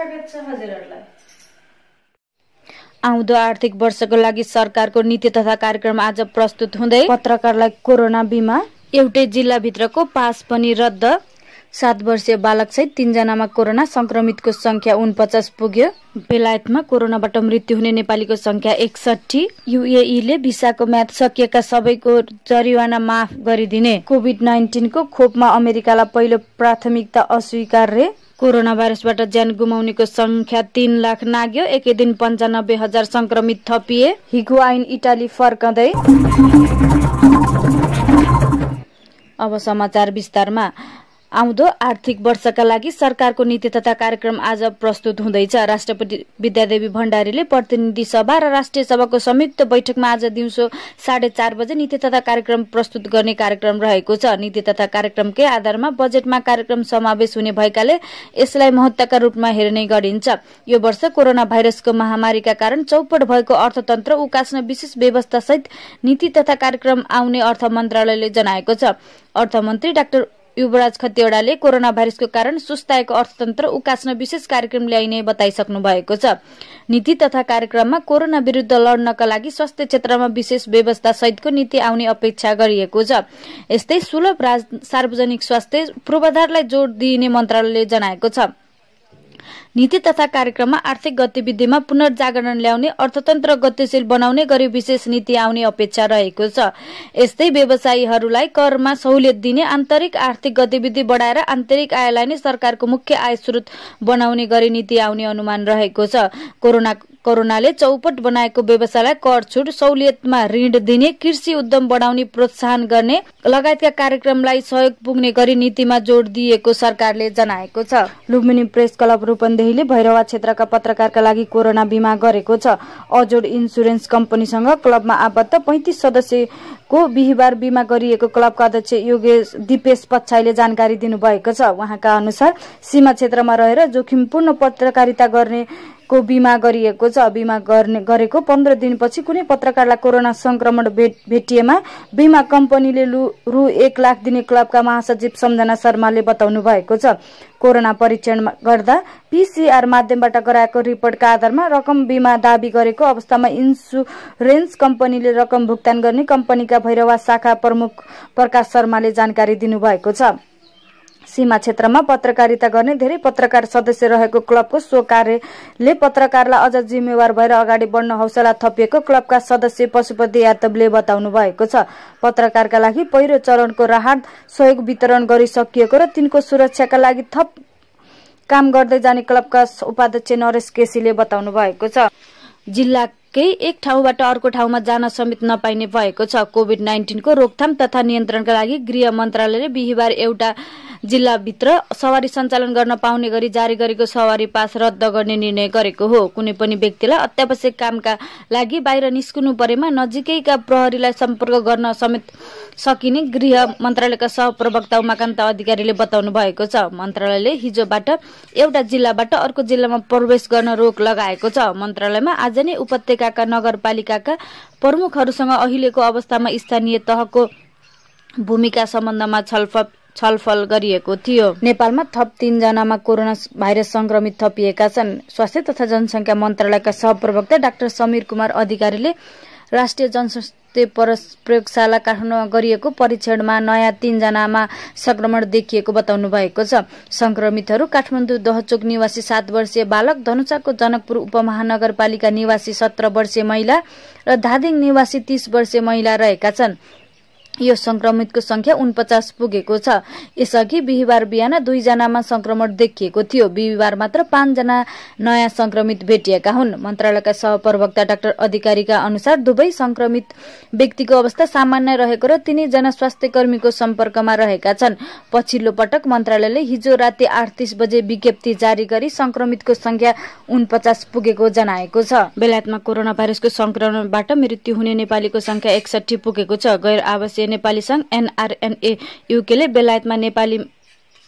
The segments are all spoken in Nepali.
स्वागत छ हजुरहरुलाई। आउँदो आर्थिक वर्षको लागि सरकारको नीति तथा कार्यक्रम आज प्रस्तुत हुँदै पत्रकारलाई कोरोना बिमा, एउटै जिल्लाभित्रको पास पनि रद्द, 7 वर्षीय बालक सहित 3 जनामा कोरोना संक्रमितको संख्या 49 पुग्यो। बेलायतमा कोरोनाबाट मृत्यु हुने नेपालीको संख्या 61। युएईले भिसाको म्याद सकिएका सबैको जरिवाना माफ गरिदिने। कोभिड-19 को खोपमा अमेरिकालाई पहिलो प्राथमिकता अस्वीकार्य। कोरोना भाइरसबाट ज्यान गुमाउनेको संख्या 3 लाख नाग्यो। एकै दिन 95,000 संक्रमित थपिए। हिगुआइन इटाली फर्कँदै। अब समाचार विस्तारमा। आउँदो आर्थिक वर्षका लागि सरकारको नीति तथा कार्यक्रम आज प्रस्तुत हुँदैछ। राष्ट्रपति विद्यादेवी भण्डारीले प्रतिनिधि सभा र राष्ट्रिय सभाको संयुक्त बैठकमा आज दिउँसो 4:30 बजे नीति तथा कार्यक्रम प्रस्तुत गर्ने कार्यक्रम रहेको छ। नीति तथा कार्यक्रमकै आधारमा बजेटमा कार्यक्रम समावेश हुने भएकाले यसलाई महत्त्वका रूपमा हेर्ने गरिन्छ। यो वर्ष कोरोना भाइरसको महामारीका कारण चौपट भएको अर्थतन्त्र उकास्न विशेष व्यवस्था सहित नीति तथा कार्यक्रम आउने अर्थ मन्त्रालयले जनाएको छ। अर्थमन्त्री डाक्टर युवराज खतिवड़ाले कोरोना भाइरसको कारण सुस्ताएको अर्थतन्त्र उकास्न विशेष कार्यक्रम ल्याइने बताइसक्नु भएको छ। नीति तथा कार्यक्रममा कोरोना विरुद्ध लड्नका लागि स्वास्थ्य क्षेत्रमा विशेष व्यवस्था सहितको नीति आउने अपेक्षा गरिएको छ। यस्तै सुलभ सार्वजनिक स्वास्थ्य पूर्वाधारलाई जोड दिइने मन्त्रालयले जनाएको छ। नीति तथा कार्यक्रममा आर्थिक गतिविधिमा पुनर्जागरण ल्याउने, अर्थतन्त्र गतिशील बनाउने गरी विशेष नीति आउने अपेक्षा रहेको छ। यस्तै व्यवसायीहरूलाई करामा सहुलियत दिने, आन्तरिक आर्थिक गतिविधि बढाएर आन्तरिक आयलाई नै सरकारको मुख्य आय स्रोत बनाउने गरी नीति आउने अनुमान रहेको छ। कोरोनाले चौपट बनाएको व्यवसायलाई कर छुट, सहुलियतमा ऋण दिने, कृषि उद्यम बढाउने प्रोत्साहन गर्ने लगायतका कार्यक्रमलाई सहयोग पुग्ने गरी नीतिमा जोड दिएको सरकारले जनाएको छ। लुम्बिनी प्रेस क्लब रूपन्देहीले भैरवा क्षेत्रका पत्रकारका लागि कोरोना बिमा गरेको छ। अजोड इन्सुरेन्स कम्पनीसँग क्लबमा आबद्ध 35 सदस्यको बिहिबार बिमा गरिएको क्लबका अध्यक्ष योगेश दिपेश पच्छाईले जानकारी दिनुभएको छ। उहाँका अनुसार सीमा क्षेत्रमा रहेर जोखिमपूर्ण पत्रकारिता गर्ने को बिमा गरिएको छ। बिमा गरेको 15 दिनपछि कुनै पत्रकारलाई कोरोना संक्रमण भेटिएमा बिमा कम्पनीले रु 1 लाख दिने क्लबका महासचिव सम्झना शर्माले बताउनु भएको छ। कोरोना परीक्षण गर्दा पीसीआर माध्यमबाट गराएको रिपोर्टका आधारमा रकम बिमा दाबी गरेको अवस्थामा इन्सुरेन्स कम्पनीले रकम भुक्तान गर्ने कम्पनीका भैरवा शाखा प्रमुख प्रकाश शर्माले जानकारी दिनुभएको छ। सीमा क्षेत्रमा पत्रकारिता गर्ने धेरै पत्रकार सदस्य रहेको क्लबको सो कार्यले पत्रकारलाई अझ जिम्मेवार भएर अगाडि बढ्न हौसला थपिएको क्लबका सदस्य पशुपति यादवले बताउनु भएको छ। पत्रकारका लागि पहिलो चरणको राहत सहयोग वितरण गरिसकिएको र तिनको सुरक्षाका लागि थप काम गर्दै जाने क्लबका उपाध्यक्ष नरेश केसीले बताउनु भएको छ। जिल्लाकै एक ठाउँबाट अर्को ठाउँमा जान समेत नपाइने भएको छ। कोभिड-19 को रोकथाम तथा नियन्त्रणका लागि गृह मन्त्रालयले बिहिबार एउटा जिल्लाभित्र सवारी सञ्चालन गर्न पाउने गरी जारी गरेको सवारी पास रद्द गर्ने निर्णय गरेको हो। कुनै पनि व्यक्तिलाई अत्यावश्यक कामका लागि बाहिर निस्कनु परेमा नजिकैका प्रहरीलाई सम्पर्क गर्न समेत सकिने गृह मन्त्रालयका सहप्रवक्ता उमाकान्त अधिकारीले बताउनु भएको छ। मन्त्रालयले हिजोबाट एउटा जिल्लाबाट अर्को जिल्लामा प्रवेश गर्न रोक लगाएको छ। मन्त्रालयमा आज नै उपत्यकाका नगरपालिकाका प्रमुखहरूसँग अहिलेको अवस्थामा स्थानीय तहको भूमिका सम्बन्धमा छलफल गरिएको थियो। नेपालमा थप 3 जनामा कोरोना भाइरस संक्रमित थपिएका छन्। स्वास्थ्य तथा जनसंख्या मन्त्रालयका सहप्रवक्ता डाक्टर समीर कुमार अधिकारीले राष्ट्रिय जनस्वास्थ्य प्रयोगशाला काठमाडौँमा गरिएको परीक्षणमा नयाँ 3 जनामा संक्रमण देखिएको बताउनु भएको छ। संक्रमितहरू काठमाडौँ दहचोक निवासी 7 वर्षीय बालक, धनुषाको जनकपुर उपमहानगरपालिका निवासी 17 वर्षीय महिला र धादिङ निवासी 30 वर्षीय महिला रहेका छन्। यो संक्रमितको संख्या 49 पुगेको छ। यसअघि बिहिबार बिहान 2 जनामा संक्रमण देखिएको थियो। बिहिबार मात्र 5 जना नयाँ संक्रमित भेटिएका हुन्। मन्त्रालयका सहप्रवक्ता डाक्टर अधिकारीका अनुसार दुवै संक्रमित व्यक्तिको अवस्था सामान्य रहेको र तिनै जना स्वास्थ्य कर्मीको सम्पर्कमा रहेका छन्। पछिल्लो पटक मन्त्रालयले हिजो राति 8:30 बजे विज्ञप्ति जारी गरी संक्रमितको संख्या 49 पुगेको जनाएको छ। बेलायतमा कोरोना भाइरसको संक्रमणबाट मृत्यु हुने नेपालीको संख्या 61 पुगेको छ। गैर आवासीय नेपाली संघ NRNA युकेले बेलायतमा नेपाली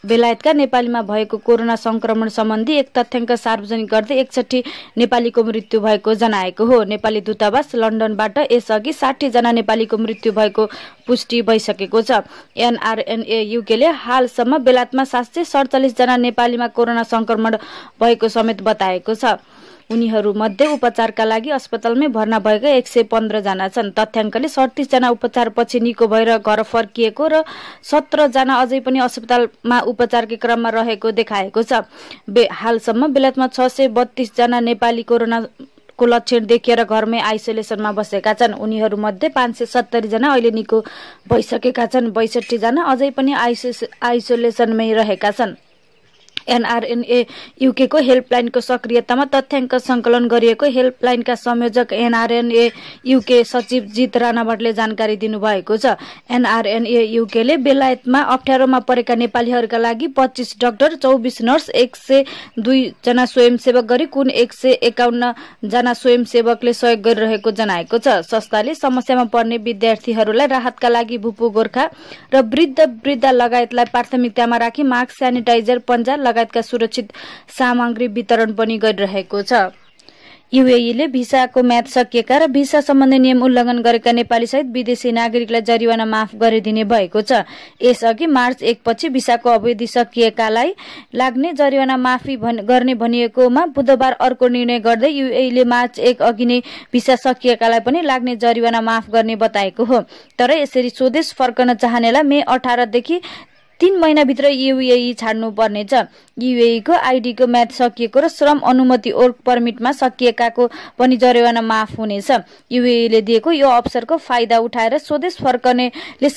बेलायतका नेपालीमा भएको कोरोना संक्रमण सम्बन्धी एक तथ्याङ्क सार्वजनिक गर्दै 61 नेपालीको मृत्यु भएको जनाएको हो। नेपाली दूतावास लन्डनबाट यसअघि 60 जना नेपालीको मृत्यु भएको पुष्टि भइसकेको छ। एनआरएनए युकेले हालसम्म बेलायतमा 747 जना नेपालीमा कोरोना संक्रमण भएको समेत बताएको छ। उनीहरूमध्ये उपचारका लागि अस्पतालमै भर्ना भएका 115 जना छन्। तथ्याङ्कले 38 जना उपचारपछि निको भएर घर फर्किएको र 17 जना अझै पनि अस्पतालमा उपचारकै क्रममा रहेको देखाएको छ। हालसम्म बेलायतमा 632 जना नेपाली कोरोनाको लक्षण देखिएर घरमै आइसोलेसनमा बसेका छन्। उनीहरूमध्ये 570 जना अहिले निको भइसकेका छन्। 62 जना अझै पनि आइसोलेसनमै रहेका छन्। एनआरएनए युकेको हेल्पलाइनको सक्रियतामा तथ्याङ्क सङ्कलन गरिएको हेल्पलाइनका संयोजक एनआरएनए युके सचिव जित राणावटले जानकारी दिनुभएको छ। एनआरएनए युकेले बेलायतमा अप्ठ्यारोमा परेका नेपालीहरूका लागि 25 डाक्टर, 24 नर्स, 102 जना स्वयंसेवक गरी कुल 151 जना स्वयंसेवकले सहयोग गरिरहेको जनाएको छ। संस्थाले समस्यामा पर्ने विद्यार्थीहरूलाई राहतका लागि भूपू गोर्खा र वृद्ध लगायतलाई प्राथमिकतामा राखी मास्क, सेनिटाइजर, पन्जा लगायतका सुरक्षित सामग्री वितरण पनि गरिरहेको छ। युएईले भिसाको म्याद सकिएका र भिसा सम्बन्धी नियम उल्लङ्घन गरेका नेपाली सहित विदेशी नागरिकलाई जरिवाना माफ गरिदिने भएको छ। यसअघि मार्च 1 पछि भिसाको अवधि सकिएकालाई लाग्ने जरिवाना माफी गर्ने भनिएकोमा बुधबार अर्को निर्णय गर्दै युएईले मार्च 1 अघि नै भिसा सकिएकालाई पनि लाग्ने जरिवाना माफ गर्ने बताएको हो। तर यसरी स्वदेश फर्कन चाहनेलाई मे 18 देखि 3 महिनाभित्र युएई छाड्नु पर्नेछ। युएईको आइडीको म्याद सकिएको र श्रम अनुमति वर्क पर्मिटमा सकिएकाको पनि जरिवाना माफ हुनेछ। युएईले दिएको यो अवसरको फाइदा उठाएर स्वदेश फर्कनेले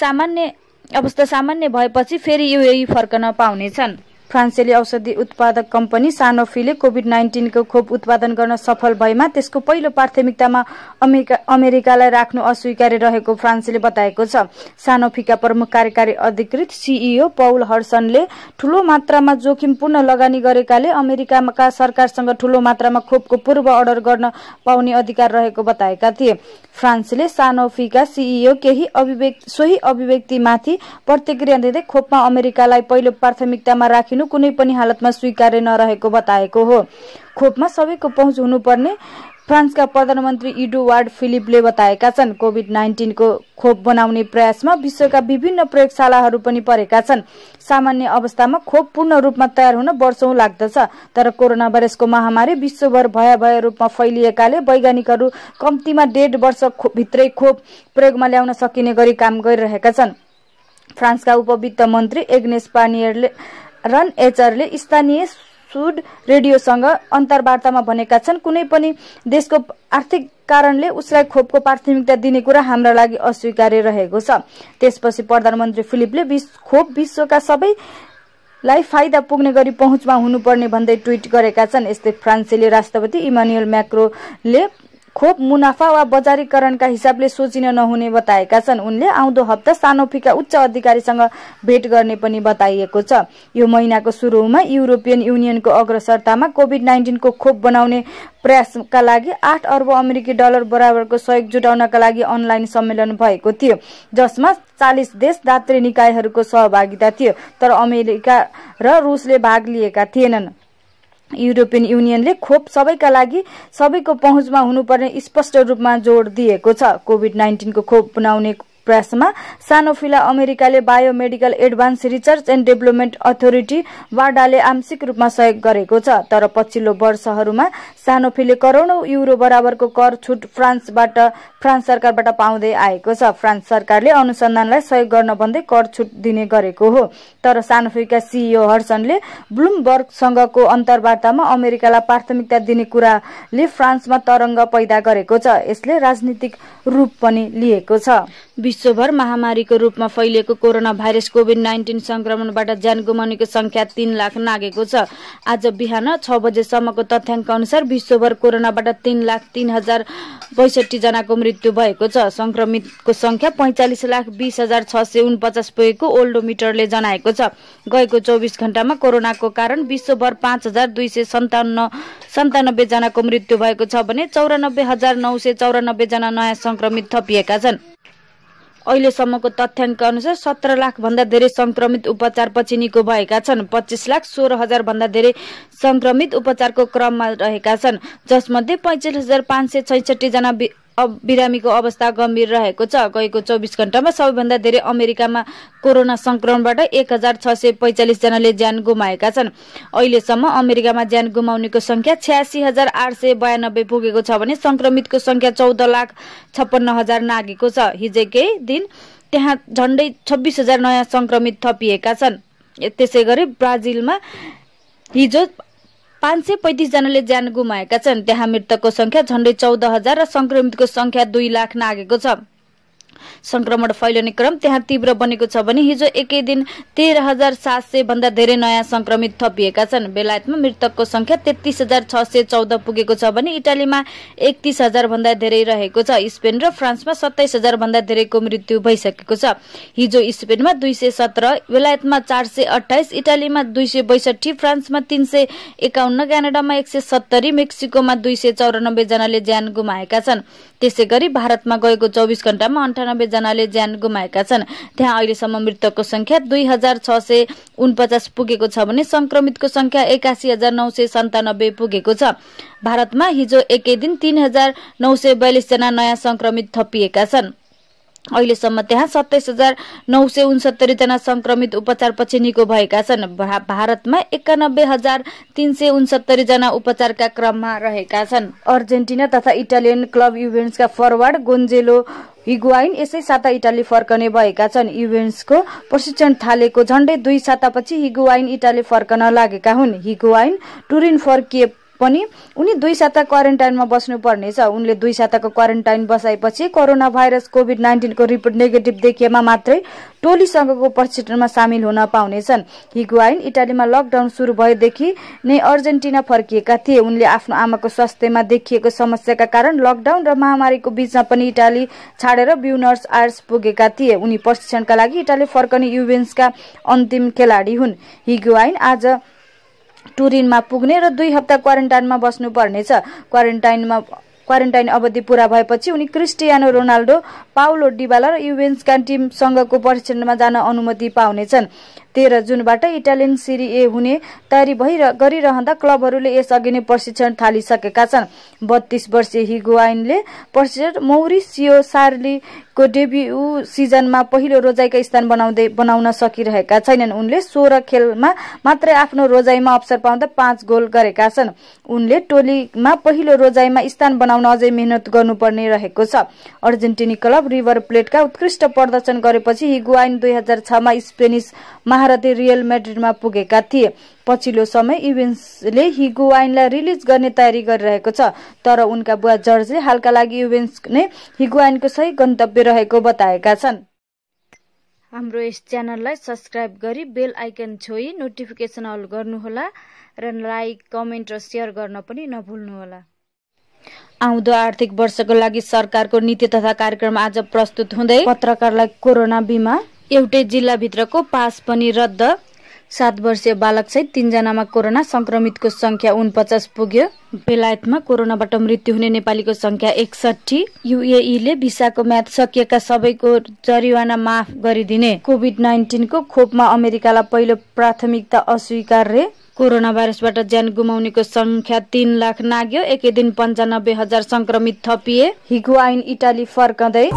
अवस्था सामान्य भएपछि फेरि युएई फर्कन पाउनेछन्। फ्रान्सेली औषधि उत्पादक कम्पनी सानोफीले कोभिड-19 को खोप उत्पादन गर्न सफल भएमा त्यसको पहिलो प्राथमिकतामा अमेरिकालाई राख्नु अस्वीकार्य रहेको फ्रान्सले बताएको छ। सानोफीका प्रमुख कार्यकारी अधिकृत सीईओ पौल हर्सनले ठूलो मात्रामा जोखिमपूर्ण लगानी गरेकाले अमेरिकाका सरकारसँग ठूलो मात्रामा खोपको पूर्व अर्डर गर्न पाउने अधिकार रहेको बताएका थिए। फ्रान्सले सानोफीका सीईओ सोही अभिव्यक्तिमाथि प्रतिक्रिया दिँदै खोपमा अमेरिकालाई पहिलो प्राथमिकतामा राखिनु कुनै पनि हालतमा स्वीकार्य नरहेको बताएको हो। खोपमा सबैको पहुँच हुनुपर्ने फ्रान्सका प्रधानमन्त्री इडुवार्ड फिलिपले बताएका छन्। कोभिड-19 को खोप बनाउने प्रयासमा विश्वका विभिन्न प्रयोगशालाहरू पनि परेका छन्। सामान्य अवस्थामा खोप पूर्ण रूपमा तयार हुन वर्षौं लाग्दछ, तर कोरोना भाइरसको महामारी विश्वभर भयावह रूपमा फैलिएकाले वैज्ञानिकहरू कम्तीमा 1.5 वर्ष भित्रै खोप प्रयोगमा ल्याउन सकिने गरी काम गरिरहेका छन्। फ्रान्सका उपवित्त मन्त्री एग्नेस पार्नियर-एचरले स्थानीय सुड रेडियोसँग अन्तर्वार्तामा भनेका छन्, कुनै पनि देशको आर्थिक कारणले उसलाई खोपको प्राथमिकता दिने कुरा हाम्रा लागि अस्वीकार्य रहेको छ। त्यसपछि प्रधानमन्त्री फिलिपले खोप विश्वका सबैलाई फाइदा पुग्ने गरी पहुँचमा हुनुपर्ने भन्दै ट्वीट गरेका छन्। यस्तै फ्रान्सेली राष्ट्रपति इमानुएल म्याक्रोनले खोप मुनाफा वा बजारीकरणका हिसाबले सोचिन नहुने बताएका छन्। उनले आउँदो हप्ता सानोफीका उच्च अधिकारीसँग भेट गर्ने पनि बताइएको छ। यो महिनाको सुरुमा युरोपियन युनियनको अग्रसरतामा कोभिड-19 को खोप बनाउने प्रयासका लागि 8 अर्ब अमेरिकी डलर बराबरको सहयोग जुटाउनका लागि अनलाइन सम्मेलन भएको थियो, जसमा 40 देश दात्री निकायहरूको सहभागिता थियो, तर अमेरिका र रुसले भाग लिएका थिएनन्। युरोपियन युनियनले खोप सबैका लागि सबैको पहुँचमा हुनुपर्ने स्पष्ट रूपमा जोड दिएको छ। कोभिड-19 को खोप बनाउने प्रयासमा सानोफीलाई अमेरिकाले biomedical advanced research and development authority वाडाले आंशिक रूपमा सहयोग गरेको छ, तर पछिल्लो वर्षहरूमा सानोफीले करोडौं युरो बराबरको कर छुट फ्रान्स सरकारबाट पाउँदै आएको छ। फ्रान्स सरकारले अनुसन्धानलाई सहयोग गर्न भन्दै कर छुट दिने गरेको हो, तर सानोफीका सीईओ हर्सनले ब्लुमबर्गसँगको अन्तर्वार्तामा अमेरिकालाई प्राथमिकता दिने कुराले फ्रान्समा तरंग पैदा गरेको छ। यसले राजनीतिक रूप पनि लिएको छ। विश्वभर महामारीको रूपमा फैलिएको कोरोना भाइरस कोभिड-19 संक्रमणबाट ज्यान गुमाउनेको संख्या 3 लाख नागेको छ। आज बिहान 6 बजेसम्मको तथ्याङ्क अनुसार विश्वभर कोरोनाबाट 3,03,062 जनाको मृत्यु भएको छ। संक्रमितको संख्या 45,20,649 पुगेको ओल्डोमिटरले जनाएको छ। गएको 24 घण्टामा कोरोनाको कारण विश्वभर 5,297 जनाको मृत्यु भएको छ भने 94,994 जना नयाँ संक्रमित थपिएका छन्। अहिलेसम्मको तथ्याङ्क अनुसार 17 लाख भन्दा धेरै संक्रमित उपचारपछि निको भएका छन्। 25,16,000 भन्दा धेरै संक्रमित उपचारको क्रममा रहेका छन्, जसमध्ये 45,566 जना बिरामीको अवस्था गम्भीर रहेको छ। गएको 24 घण्टामा सबैभन्दा धेरै अमेरिकामा कोरोना संक्रमणबाट 1,645 जनाले ज्यान गुमाएका छन्। अहिलेसम्म अमेरिकामा ज्यान गुमाउनेको संख्या 86,892 पुगेको छ भने संक्रमितको संख्या 14,56,000 नागेको छ। हिजोकै दिन त्यहाँ झण्डै 26,000 नयाँ संक्रमित थपिएका छन्। त्यसैगरी ब्राजिलमा हिजो 535 जनाले ज्यान गुमाएका छन्। त्यहाँ मृतकको संख्या झण्डै 14,000 र संक्रमितको संख्या 2 लाख नागेको छ। संक्रमण फैलिने क्रम त्यहाँ तीव्र बनेको छ भने हिजो एकै दिन 13,700 भन्दा धेरै नयाँ संक्रमित थपिएका छन्। बेलायतमा मृतकको संख्या 33,614 पुगेको छ भने इटालीमा 31,000 भन्दा धेरै रहेको छ। स्पेन र फ्रान्समा 27,000 भन्दा धेरैको मृत्यु भइसकेको छ। हिजो स्पेनमा 217, बेलायतमा 428, इटालीमा 262, फ्रान्समा 351, क्यानाडामा 170, मेक्सिकोमा 294 जनाले ज्यान गुमाएका छन्। त्यसैगरी भारतमा गएको 24 घण्टामा 98 जनाले ज्यान गुमाएका छन्। त्यहाँ अहिलेसम्म मृतकको संख्या 2,649 पुगेको छ भने संक्रमितको संख्या 81,997 पुगेको छ। भारतमा हिजो एकै दिन 3,942 जना नयाँ संक्रमित थपिएका छन्। अहिलेसम्म त्यहाँ 27,969 जना संक्रमित उपचारपछि निको भएका छन्। भारतमा 91,369 जना उपचारका क्रममा रहेका छन्। अर्जेन्टिना तथा इटालियन क्लब युभेन्टसका फरवार्ड गोन्जेलो हिगुआइन यसै साता इटाली फर्कने भएका छन्। युभेन्टसको प्रशिक्षण थालेको झण्डै 2 सातापछि हिगुआइन इटाली फर्कन लागेका हुन्। हिगुआइन टुरिन फर्किए पनि उनी 2 साता क्वारेन्टाइनमा बस्नु पर्नेछ। उनले 2 साताको क्वारेन्टाइन बसाएपछि कोरोना भाइरस कोभिड-19 को रिपोर्ट नेगेटिभ देखिएमा मात्रै टोलीसँगको प्रशिक्षणमा सामेल हुन पाउनेछन्। हिगुआइन इटालीमा लकडाउन सुरु भएदेखि नै अर्जेन्टिना फर्किएका थिए। उनले आफ्नो आमाको स्वास्थ्यमा देखिएको समस्याका कारण लकडाउन र महामारीको बीचमा पनि इटाली छाडेर ब्युनर्स आयर्स पुगेका थिए। उनी प्रशिक्षणका लागि इटाली फर्कने युभेन्टसका अन्तिम खेलाडी हुन्। हिगुआइन आज टुरिनमा पुग्ने र 2 हप्ता क्वारेन्टाइनमा बस्नु पर्नेछ। क्वारेन्टाइन अवधि पूरा भएपछि उनी क्रिस्टियानो रोनाल्डो, पाउलो डिबाला र युभेन्टसका टिमसँगको प्रशिक्षणमा जान अनुमति पाउनेछन्। 13 जुनबाट इटालियन सिरी ए हुने तयारी गरिरहँदा क्लबहरूले यसअघि नै प्रशिक्षण थालिसकेका छन्। 32 वर्षीय हिगुआइनले प्रशिक्षक मौरिसियो सार्रीको डेब्यू सिजनमा पहिलो रोजाइका स्थान बनाउन सकिरहेका छैनन्। उनले 16 खेलमा मात्रै आफ्नो रोजाइमा अवसर पाउँदा 5 गोल गरेका छन्। उनले टोलीमा पहिलो रोजाइमा स्थान बनाउन अझै मेहनत गर्नुपर्ने रहेको छ। अर्जेन्टिनी क्लब रिभर प्लेटका उत्कृष्ट प्रदर्शन गरेपछि हिगुआइन 2006 मा स्पेनिस महारथी रियल मैड्रिडमा पुगेका थिए। पछिल्लो समय युभेन्टसले हिगुआइनलाई रिलिज गर्ने तयारी गरिरहेको छ, तर उनका बुवा जर्जले हालका लागि युभेन्टस नै हिगुआइनको सही गन्तव्य रहेको बताएका छन्। हाम्रो यस च्यानललाई सब्स्क्राइब गरी बेल आइकन छोई नोटिफिकेसन अल गर्नुहोला र लाइक, कमेन्ट र शेयर गर्न पनि नभुल्नुहोला। आउँदो आर्थिक वर्षको लागि सरकारको नीति तथा कार्यक्रम आज प्रस्तुत हुँदै पत्रकारलाई कोरोना बिमा, एउटै जिल्लाभित्रको पास पनि रद्द, 7 वर्षीय बालक सहित 3 जनामा कोरोना संक्रमितको संख्या 49 पुग्यो। बेलायतमा कोरोनाबाट मृत्यु हुने नेपालीको संख्या 61। युएईले भिसाको म्याद सकिएका सबैको जरिवाना माफ गरिदिने। कोभिड-19 को खोपमा अमेरिकालाई पहिलो प्राथमिकता अस्वीकार्य। कोरोना भाइरसबाट ज्यान गुमाउनेको संख्या 3 लाख नाग्यो। एकै दिन 95,000 संक्रमित थपिए। हिगुआइन इटाली फर्कँदै।